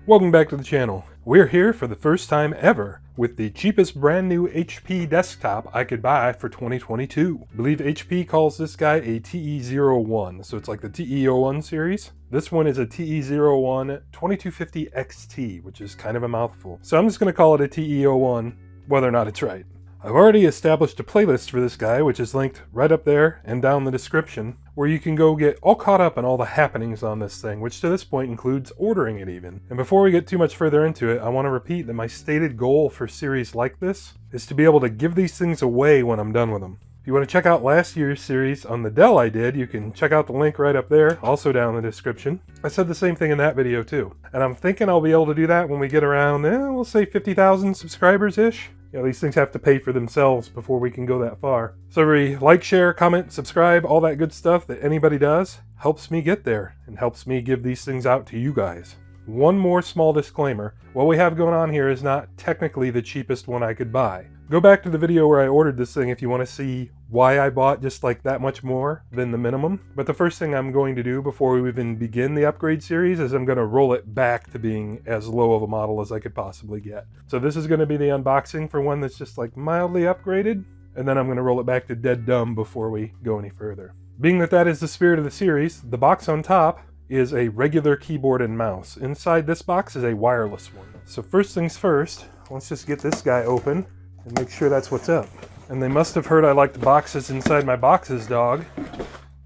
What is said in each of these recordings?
Welcome back to the channel. We're here for the first time ever with the cheapest brand new HP desktop I could buy for 2022. I believe HP calls this guy a TE01, so it's like the TE01 series. This one is a TE01-2250xt, which is kind of a mouthful. So I'm just going to call it a TE01, whether or not it's right. I've already established a playlist for this guy, which is linked right up there and down in the description, where you can go get all caught up on all the happenings on this thing, which to this point includes ordering it even. And before we get too much further into it, I want to repeat that my stated goal for series like this is to be able to give these things away when I'm done with them. If you want to check out last year's series on the Dell I did, you can check out the link right up there, also down in the description. I said the same thing in that video too. And I'm thinking I'll be able to do that when we get around, we'll say 50,000 subscribers-ish. You know, these things have to pay for themselves before we can go that far. So every like, share, comment, subscribe, all that good stuff that anybody does helps me get there and helps me give these things out to you guys. One more small disclaimer. What we have going on here is not technically the cheapest one I could buy. Go back to the video where I ordered this thing if you want to see why I bought just like that much more than the minimum. But the first thing I'm going to do before we even begin the upgrade series is I'm going to roll it back to being as low of a model as I could possibly get. So this is going to be the unboxing for one that's just like mildly upgraded, and then I'm going to roll it back to dead dumb before we go any further. Being that that is the spirit of the series, the box on top is a regular keyboard and mouse. Inside this box is a wireless one. So first things first, let's just get this guy open and make sure that's what's up. And they must have heard I liked boxes inside my boxes, dog,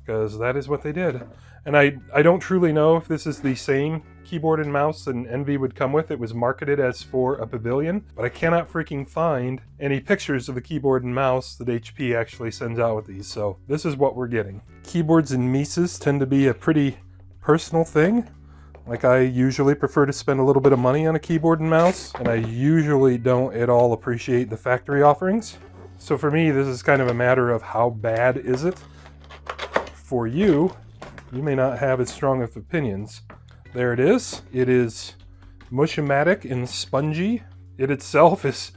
because that is what they did. And I don't truly know if this is the same keyboard and mouse that an Envy would come with. It was marketed as for a Pavilion, but I cannot freaking find any pictures of the keyboard and mouse that HP actually sends out with these. So this is what we're getting. Keyboards and mices tend to be a pretty personal thing. Like, I usually prefer to spend a little bit of money on a keyboard and mouse, and I usually don't at all appreciate the factory offerings. So for me, this is kind of a matter of how bad is it. For you, you may not have as strong of opinions. There it is. It is mush-o-matic and spongy. It itself is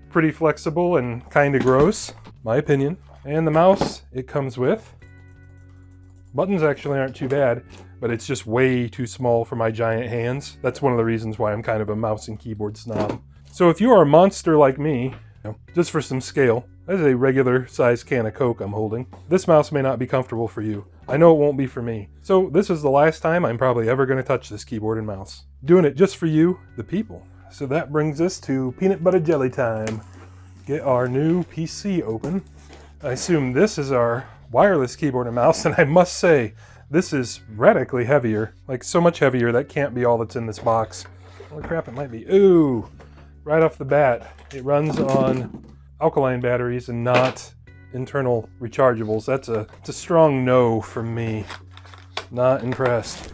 pretty flexible and kind of gross, my opinion. And the mouse it comes with. Buttons actually aren't too bad, but it's just way too small for my giant hands. That's one of the reasons why I'm kind of a mouse and keyboard snob. So if you are a monster like me, just for some scale, that is a regular size can of Coke I'm holding. This mouse may not be comfortable for you. I know it won't be for me. So this is the last time I'm probably ever going to touch this keyboard and mouse. Doing it just for you, the people. So that brings us to peanut butter jelly time. Get our new PC open. I assume this is our wireless keyboard and mouse, and I must say, this is radically heavier. Like, so much heavier, that can't be all that's in this box. Holy crap, it might be. Ooh! Right off the bat, it runs on alkaline batteries and not internal rechargeables. It's a strong no from me. Not impressed.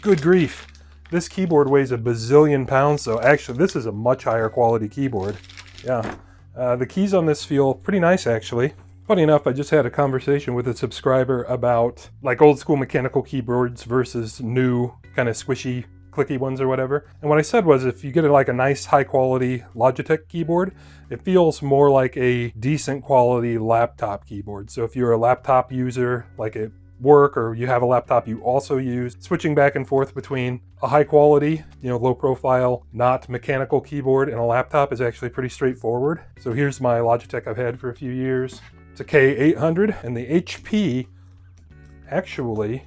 Good grief. This keyboard weighs a bazillion pounds, so actually this is a much higher quality keyboard. Yeah. The keys on this feel pretty nice, actually. Funny enough, I just had a conversation with a subscriber about like old school mechanical keyboards versus new kind of squishy, clicky ones or whatever. And what I said was, if you get like a nice high quality Logitech keyboard, it feels more like a decent quality laptop keyboard. So if you're a laptop user, like at work, or you have a laptop you also use, switching back and forth between a high quality, low profile, not mechanical keyboard and a laptop is actually pretty straightforward. So here's my Logitech I've had for a few years. It's a K800, and the HP actually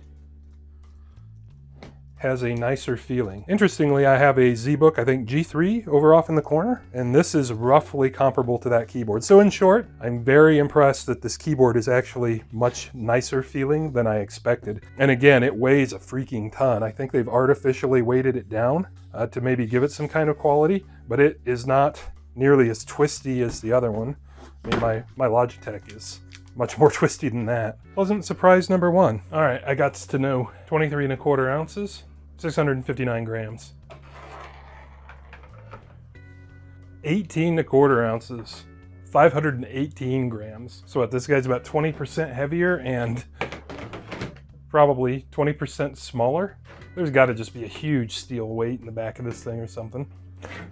has a nicer feeling. Interestingly, I have a ZBook, I think G3, over off in the corner, and this is roughly comparable to that keyboard. So in short, I'm very impressed that this keyboard is actually much nicer feeling than I expected. And again, it weighs a freaking ton. I think they've artificially weighted it down to maybe give it some kind of quality, but it is not nearly as twisty as the other one. I mean, my Logitech is much more twisty than that. Wasn't surprise number one. All right, I got to know 23¼ ounces, 659 grams. 18¼ ounces, 518 grams. So what, this guy's about 20% heavier and probably 20% smaller. There's got to just be a huge steel weight in the back of this thing or something.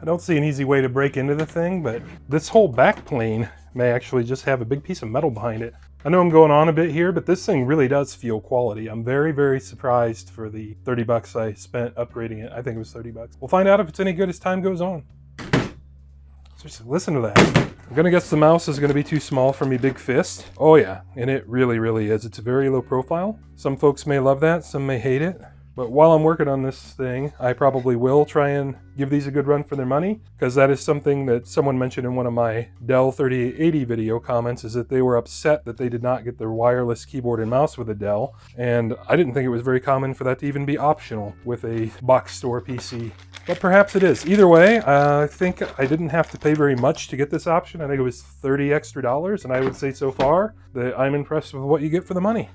I don't see an easy way to break into the thing, but this whole back plane may actually just have a big piece of metal behind it. I know I'm going on a bit here, but this thing really does feel quality. I'm very, very surprised for the 30 bucks I spent upgrading it. I think it was 30 bucks. We'll find out if it's any good as time goes on. Just listen to that. I'm gonna guess the mouse is gonna be too small for me big fist. Oh yeah, and it really, really is. It's very low profile. Some folks may love that, some may hate it. But while I'm working on this thing, I probably will try and give these a good run for their money, because that is something that someone mentioned in one of my Dell 3880 video comments, is that they were upset that they did not get their wireless keyboard and mouse with a Dell. And I didn't think it was very common for that to even be optional with a box store PC. But perhaps it is. Either way, I think I didn't have to pay very much to get this option. I think it was $30 extra, and I would say so far that I'm impressed with what you get for the money.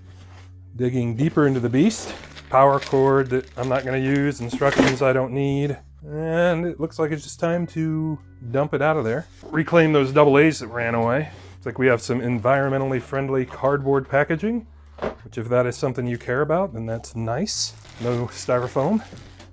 Digging deeper into the beast. Power cord that I'm not going to use, instructions I don't need, and it looks like it's just time to dump it out of there. Reclaim those AA's that ran away. Looks like we have some environmentally friendly cardboard packaging, which if that is something you care about, then that's nice. No styrofoam.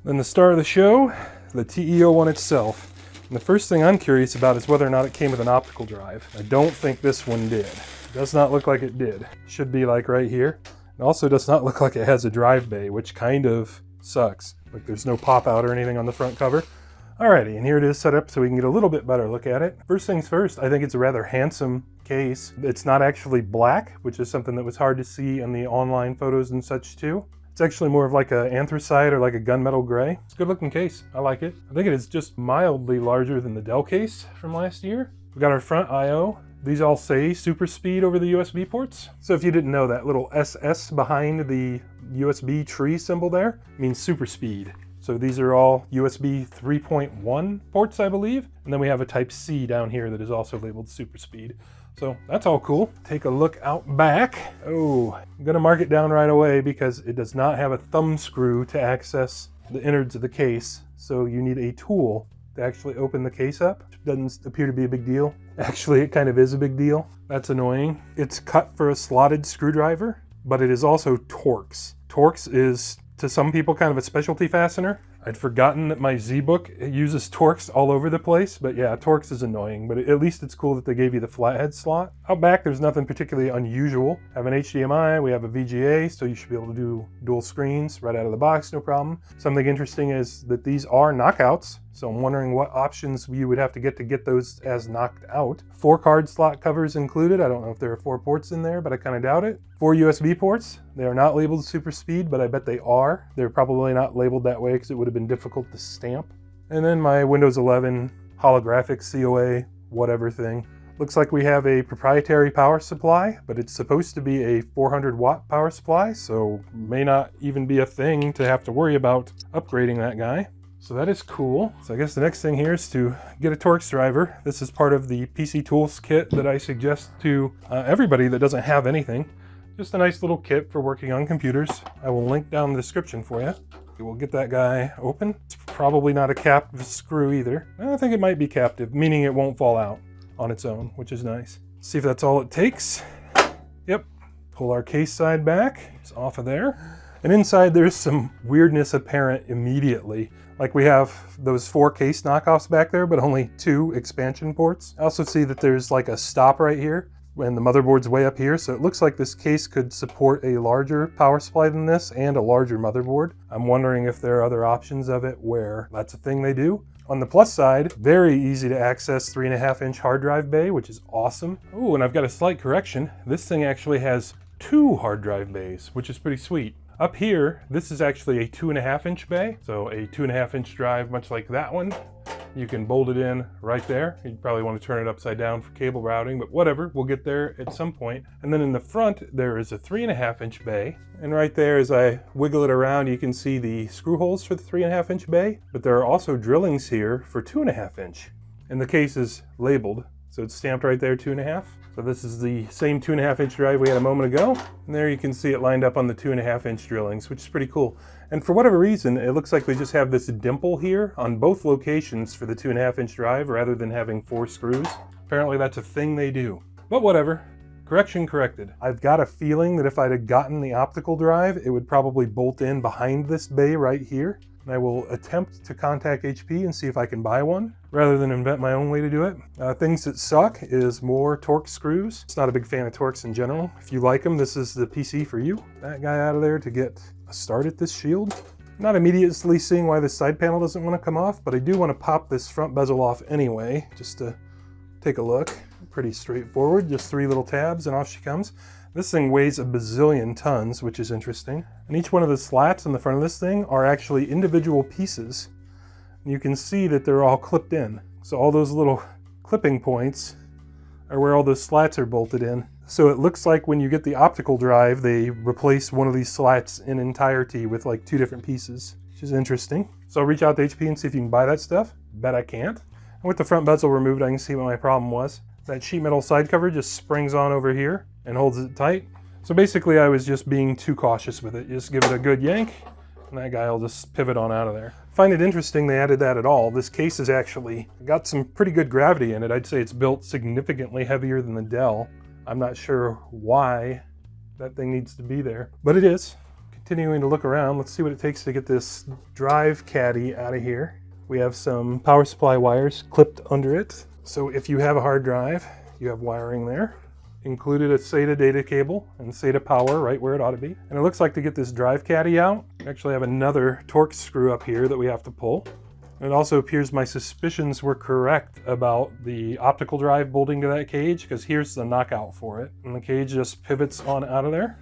Then the star of the show, the TE01 itself. And the first thing I'm curious about is whether or not it came with an optical drive. I don't think this one did. It does not look like it did. Should be like right here. It also does not look like it has a drive bay, which kind of sucks. Like there's no pop out or anything on the front cover. Alrighty, and here it is set up so we can get a little bit better look at it. First things first, I think it's a rather handsome case. It's not actually black, which is something that was hard to see in the online photos and such too. It's actually more of like an anthracite or like a gunmetal gray. It's a good looking case, I like it. I think it is just mildly larger than the Dell case from last year. We got our front I/O. These all say super speed over the USB ports. So if you didn't know, that little SS behind the USB tree symbol there means super speed. So these are all USB 3.1 ports, I believe. And then we have a type C down here that is also labeled super speed. So that's all cool. Take a look out back. Oh, I'm gonna mark it down right away because it does not have a thumb screw to access the innards of the case. So you need a tool to actually open the case up. Doesn't appear to be a big deal. Actually, it kind of is a big deal. That's annoying. It's cut for a slotted screwdriver, but it is also Torx. Torx is, to some people, kind of a specialty fastener. I'd forgotten that my Z-Book uses Torx all over the place, but yeah, Torx is annoying, but at least it's cool that they gave you the flathead slot. Out back, there's nothing particularly unusual. I have an HDMI, we have a VGA, so you should be able to do dual screens right out of the box, no problem. Something interesting is that these are knockouts, so I'm wondering what options you would have to get those as knocked out. 4 card slot covers included. I don't know if there are 4 ports in there, but I kind of doubt it. 4 USB ports. They are not labeled super speed, but I bet they are. They're probably not labeled that way because it would have been difficult to stamp. And then my Windows 11 holographic COA whatever thing. Looks like we have a proprietary power supply, but it's supposed to be a 400 watt power supply, so may not even be a thing to have to worry about upgrading that guy. So that is cool. So I guess the next thing here is to get a Torx driver. This is part of the PC Tools kit that I suggest to everybody that doesn't have anything. Just a nice little kit for working on computers. I will link down the description for you. We'll get that guy open. It's probably not a captive screw either. I think it might be captive, meaning it won't fall out on its own, which is nice. See if that's all it takes. Yep. Pull our case side back. It's off of there. And inside there's some weirdness apparent immediately. Like we have those 4 case knockoffs back there, but only 2 expansion ports. I also see that there's like a stop right here, and the motherboard's way up here, so it looks like this case could support a larger power supply than this and a larger motherboard. I'm wondering if there are other options of it where that's a thing they do. On the plus side, very easy to access 3.5-inch hard drive bay, which is awesome. Oh, and I've got a slight correction. This thing actually has 2 hard drive bays, which is pretty sweet. Up here, this is actually a 2.5-inch bay, so a 2.5-inch drive, much like that one. You can bolt it in right there. You'd probably want to turn it upside down for cable routing, but whatever, we'll get there at some point. And then in the front, there is a 3.5-inch bay. And right there, as I wiggle it around, you can see the screw holes for the 3.5-inch bay, but there are also drillings here for 2.5-inch. And the case is labeled, so it's stamped right there, 2.5. So this is the same 2.5-inch drive we had a moment ago. And there you can see it lined up on the 2.5-inch drillings, which is pretty cool. And for whatever reason, it looks like we just have this dimple here on both locations for the 2.5-inch drive rather than having 4 screws. Apparently that's a thing they do. But whatever. Correction corrected. I've got a feeling that if I'd have gotten the optical drive, it would probably bolt in behind this bay right here. and I will attempt to contact HP and see if I can buy one, rather than invent my own way to do it. Things that suck is more Torx screws. It's not a big fan of Torx in general. If you like them, this is the PC for you. That guy out of there to get a start at this shield. Not immediately seeing why this side panel doesn't want to come off, but I do want to pop this front bezel off anyway, just to take a look. Pretty straightforward, just 3 little tabs and off she comes. This thing weighs a bazillion tons, which is interesting. And each one of the slats in the front of this thing are actually individual pieces. And you can see that they're all clipped in. So all those little clipping points are where all those slats are bolted in. So it looks like when you get the optical drive, they replace one of these slats in entirety with like 2 different pieces, which is interesting. So I'll reach out to HP and see if you can buy that stuff. Bet I can't. And with the front bezel removed, I can see what my problem was. That sheet metal side cover just springs on over here and holds it tight. So basically I was just being too cautious with it. Just give it a good yank and that guy will just pivot on out of there. Find it interesting they added that at all. This case has actually got some pretty good gravity in it. I'd say it's built significantly heavier than the Dell. I'm not sure why that thing needs to be there, but it is. Continuing to look around, let's see what it takes to get this drive caddy out of here. We have some power supply wires clipped under it. So if you have a hard drive, you have wiring there. Included a SATA data cable and SATA power right where it ought to be. And it looks like to get this drive caddy out, we actually have another Torx screw up here that we have to pull. And it also appears my suspicions were correct about the optical drive bolting to that cage, because here's the knockout for it. And the cage just pivots on out of there,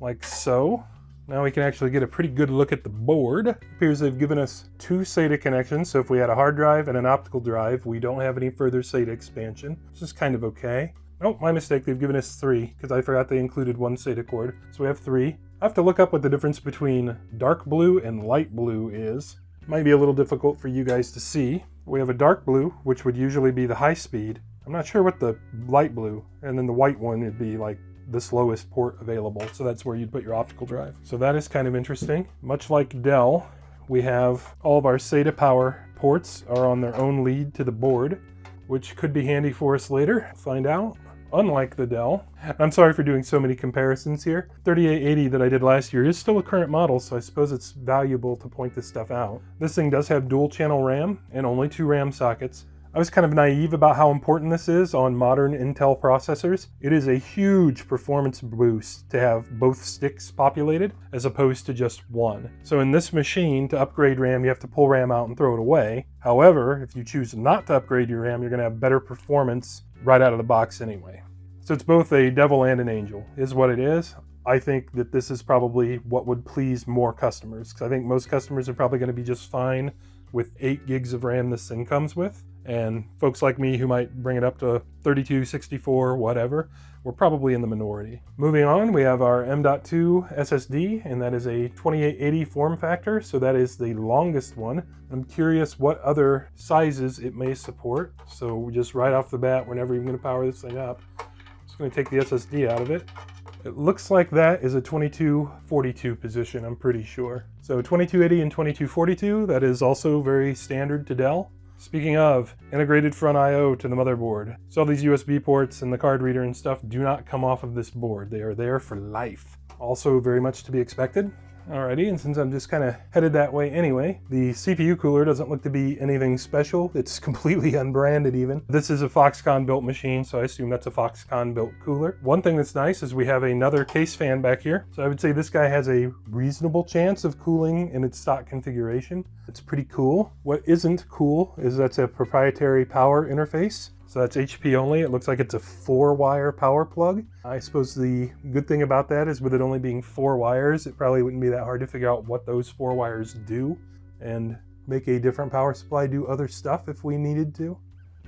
like so. Now we can actually get a pretty good look at the board. It appears they've given us 2 SATA connections, so if we had a hard drive and an optical drive, we don't have any further SATA expansion, which is kind of okay. Oh, my mistake, they've given us 3, because I forgot they included 1 SATA cord. So we have 3. I have to look up what the difference between dark blue and light blue is. Might be a little difficult for you guys to see. We have a dark blue, which would usually be the high speed. I'm not sure what the light blue, and then the white one would be like the slowest port available, so that's where you'd put your optical drive. So that is kind of interesting. Much like Dell, we have all of our SATA power ports are on their own lead to the board, which could be handy for us later. Find out. Unlike the Dell, I'm sorry for doing so many comparisons here. 3880 that I did last year is still a current model, so I suppose it's valuable to point this stuff out. This thing does have dual channel RAM and only 2 RAM sockets. I was kind of naive about how important this is on modern Intel processors. It is a huge performance boost to have both sticks populated as opposed to just one. So in this machine, to upgrade RAM, you have to pull RAM out and throw it away. However, if you choose not to upgrade your RAM, you're going to have better performance right out of the box anyway. So it's both a devil and an angel, is what it is. I think that this is probably what would please more customers, because I think most customers are probably going to be just fine with 8 gigs of RAM this thing comes with. And folks like me who might bring it up to 32, 64, whatever, we're probably in the minority. Moving on, we have our M.2 SSD, and that is a 2880 form factor, so that is the longest one. I'm curious what other sizes it may support. So just right off the bat, we're never even going to power this thing up. Just going to take the SSD out of it. It looks like that is a 2242 position, I'm pretty sure. So 2280 and 2242, that is also very standard to Dell. Speaking of, integrated front I/O to the motherboard. So all these USB ports and the card reader and stuff do not come off of this board. They are there for life. Also very much to be expected. Alrighty, and since I'm just kind of headed that way anyway, the CPU cooler doesn't look to be anything special. It's completely unbranded even. This is a Foxconn built machine, so I assume that's a Foxconn built cooler. One thing that's nice is we have another case fan back here. So I would say this guy has a reasonable chance of cooling in its stock configuration. It's pretty cool. What isn't cool is that's a proprietary power interface. So that's HP only. It looks like it's a 4-wire power plug. I suppose the good thing about that is with it only being 4 wires, it probably wouldn't be that hard to figure out what those 4 wires do and make a different power supply do other stuff if we needed to.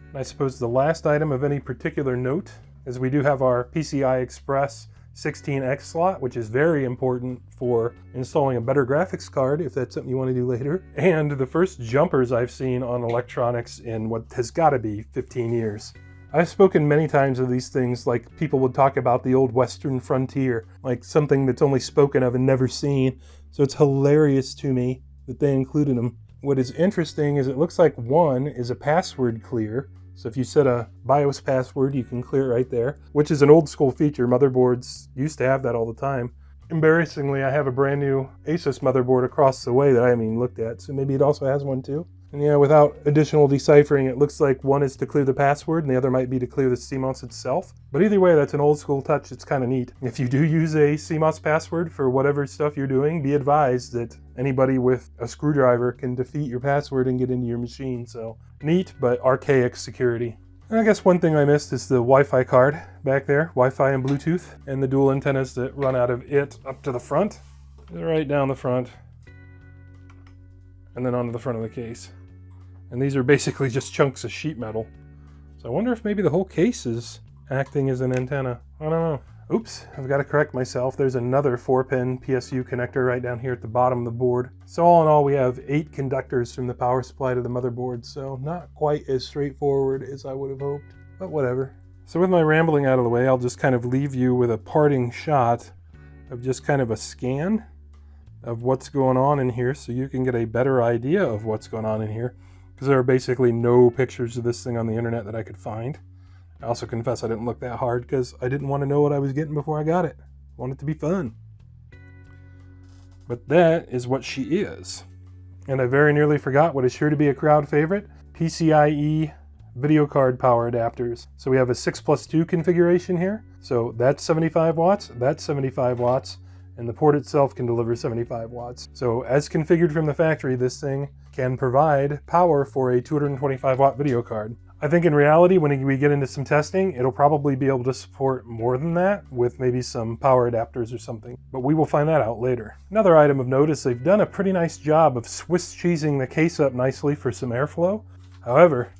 And I suppose the last item of any particular note is we do have our PCI Express 16X slot, which is very important for installing a better graphics card if that's something you want to do later. And the first jumpers I've seen on electronics in what has got to be 15 years. I've spoken many times of these things like people would talk about the old Western frontier, like something that's only spoken of and never seen. So it's hilarious to me that they included them. What is interesting is it looks like one is a password clear. So if you set a BIOS password, you can clear it right there, which is an old school feature. Motherboards used to have that all the time. Embarrassingly, I have a brand new Asus motherboard across the way that I haven't even looked at, so maybe it also has one too. And yeah, without additional deciphering, it looks like one is to clear the password and the other might be to clear the CMOS itself. But either way, that's an old school touch. It's kind of neat. If you do use a CMOS password for whatever stuff you're doing, be advised that anybody with a screwdriver can defeat your password and get into your machine. So neat, but archaic security. And I guess one thing I missed is the Wi-Fi card back there, Wi-Fi and Bluetooth, and the dual antennas that run out of it up to the front. Right down the front, and then onto the front of the case. And these are basically just chunks of sheet metal. So I wonder if maybe the whole case is acting as an antenna. I don't know. Oops, I've got to correct myself. There's another 4-pin PSU connector right down here at the bottom of the board. So all in all, we have 8 conductors from the power supply to the motherboard. So not quite as straightforward as I would have hoped, but whatever. So with my rambling out of the way, I'll just kind of leave you with a parting shot of just kind of a scan of what's going on in here so you can get a better idea of what's going on in here. Because there are basically no pictures of this thing on the internet that I could find. I also confess I didn't look that hard because I didn't want to know what I was getting before I got it. I want it to be fun. But that is what she is. And I very nearly forgot what is sure to be a crowd favorite, PCIe video card power adapters. So we have a 6+2 configuration here. So that's 75 watts, that's 75 watts, and the port itself can deliver 75 watts. So as configured from the factory, this thing can provide power for a 225 watt video card. I think in reality, when we get into some testing, it'll probably be able to support more than that with maybe some power adapters or something, but we will find that out later. Another item of note is they've done a pretty nice job of Swiss cheesing the case up nicely for some airflow. However,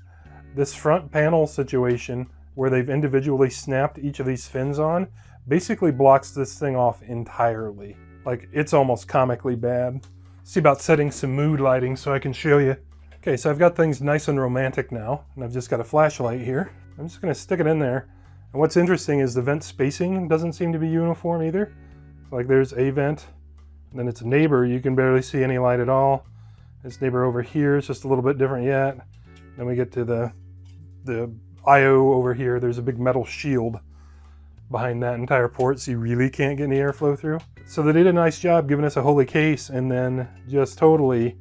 this front panel situation where they've individually snapped each of these fins on basically blocks this thing off entirely. Like, it's almost comically bad. See about setting some mood lighting so I can show you. Okay, so I've got things nice and romantic now, and I've just got a flashlight here. I'm just gonna stick it in there. And what's interesting is the vent spacing doesn't seem to be uniform either. So like there's a vent, and then its neighbor, you can barely see any light at all. Its neighbor over here is just a little bit different yet. Then we get to the I/O over here. There's a big metal shield behind that entire port, so you really can't get any airflow through. So they did a nice job giving us a holy case and then just totally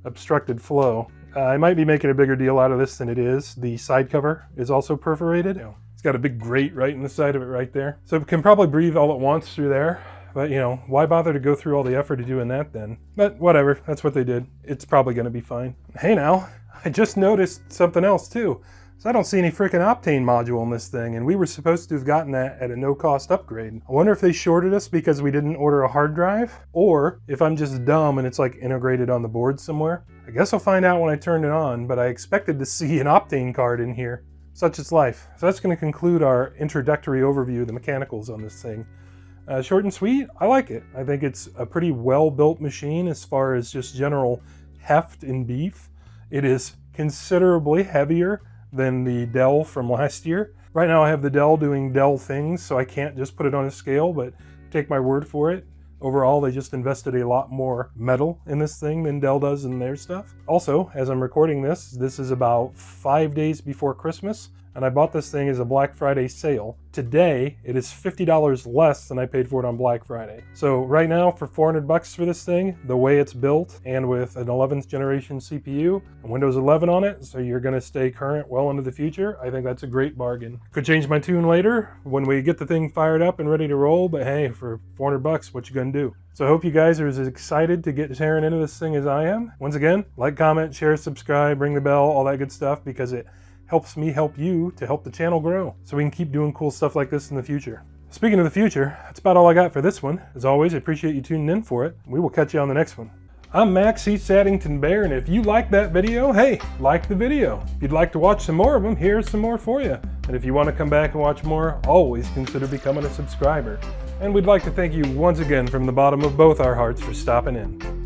obstructed flow. I might be making a bigger deal out of this than it is. The side cover is also perforated. It's got a big grate right in the side of it right there. So it can probably breathe all at once through there. But, you know, why bother to go through all the effort of doing that then? But whatever, that's what they did. It's probably going to be fine. Hey now, I just noticed something else too. So I don't see any freaking Optane module in this thing, and we were supposed to have gotten that at a no-cost upgrade. I wonder if they shorted us because we didn't order a hard drive, or if I'm just dumb and it's like integrated on the board somewhere. I guess I'll find out when I turn it on, but I expected to see an Optane card in here. Such is life. So that's going to conclude our introductory overview of the mechanicals on this thing. Short and sweet, I like it. I think it's a pretty well-built machine as far as just general heft and beef. It is considerably heavier than the Dell from last year. Right now I have the Dell doing Dell things, so I can't just put it on a scale, but take my word for it. Overall, they just invested a lot more metal in this thing than Dell does in their stuff. Also, as I'm recording this is about 5 days before Christmas, and I bought this thing as a Black Friday sale. Today, it is $50 less than I paid for it on Black Friday. So right now, for $400 for this thing, the way it's built, and with an 11th generation CPU, and Windows 11 on it, so you're gonna stay current well into the future, I think that's a great bargain. Could change my tune later when we get the thing fired up and ready to roll, but hey, for $400, what you gonna do? So I hope you guys are as excited to get tearing into this thing as I am. Once again, like, comment, share, subscribe, ring the bell, all that good stuff, because it helps me help you to help the channel grow so we can keep doing cool stuff like this in the future. Speaking of the future, that's about all I got for this one. As always, I appreciate you tuning in for it. We will catch you on the next one. I'm Max Saddington Bear, and if you liked that video, hey, like the video. If you'd like to watch some more of them, here's some more for you. And if you want to come back and watch more, always consider becoming a subscriber. And we'd like to thank you once again from the bottom of both our hearts for stopping in.